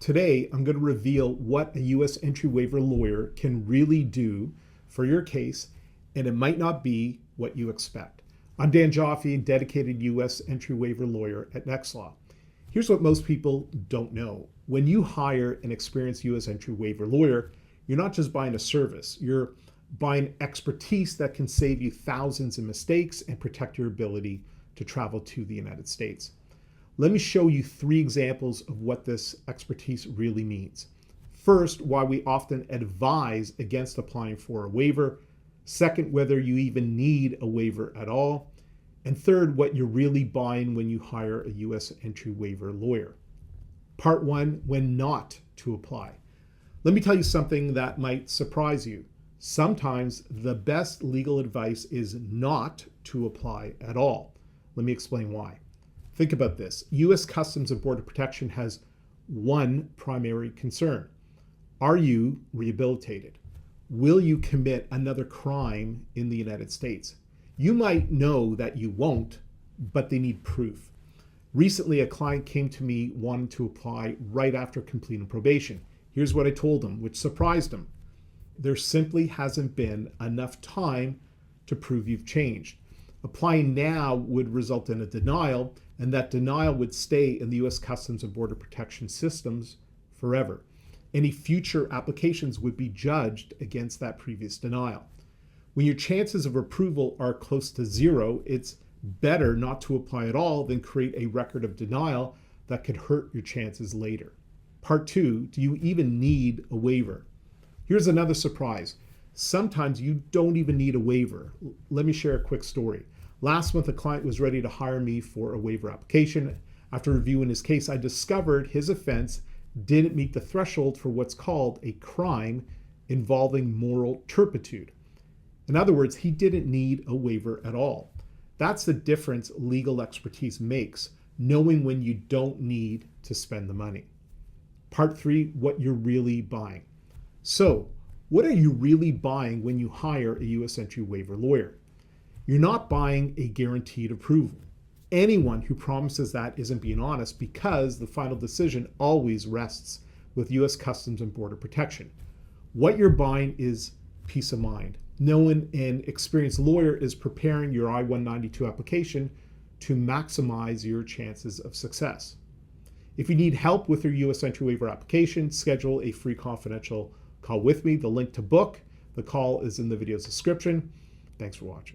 Today, I'm going to reveal what a U.S. entry waiver lawyer can really do for your case, and it might not be what you expect. I'm Dan Jaffe, dedicated U.S. entry waiver lawyer at NextLaw. Here's what most people don't know. When you hire an experienced U.S. entry waiver lawyer, you're not just buying a service, you're buying expertise that can save you thousands of mistakes and protect your ability to travel to the United States. Let me show you 3 examples of what this expertise really means. First, why we often advise against applying for a waiver. Second, whether you even need a waiver at all. And third, what you're really buying when you hire a U.S. entry waiver lawyer. Part 1, when not to apply. Let me tell you something that might surprise you. Sometimes the best legal advice is not to apply at all. Let me explain why. Think about this. U.S. Customs and Border Protection has one primary concern. Are you rehabilitated? Will you commit another crime in the United States? You might know that you won't, but they need proof. Recently, a client came to me wanting to apply right after completing probation. Here's what I told him, which surprised him. There simply hasn't been enough time to prove you've changed. Applying now would result in a denial, and that denial would stay in the U.S. Customs and Border Protection systems forever. Any future applications would be judged against that previous denial. When your chances of approval are close to 0, it's better not to apply at all than create a record of denial that could hurt your chances later. Part 2, do you even need a waiver? Here's another surprise. Sometimes you don't even need a waiver. Let me share a quick story. Last month, a client was ready to hire me for a waiver application. After reviewing his case, I discovered his offense didn't meet the threshold for what's called a crime involving moral turpitude. In other words, he didn't need a waiver at all. That's the difference legal expertise makes, knowing when you don't need to spend the money. Part 3, what you're really buying. So, what are you really buying when you hire a U.S. entry waiver lawyer? You're not buying a guaranteed approval. Anyone who promises that isn't being honest, because the final decision always rests with U.S. Customs and Border Protection. What you're buying is peace of mind, knowing an experienced lawyer is preparing your I-192 application to maximize your chances of success. If you need help with your U.S. entry waiver application, schedule a free confidential call with me. The link to book the call is in the video's description. Thanks for watching.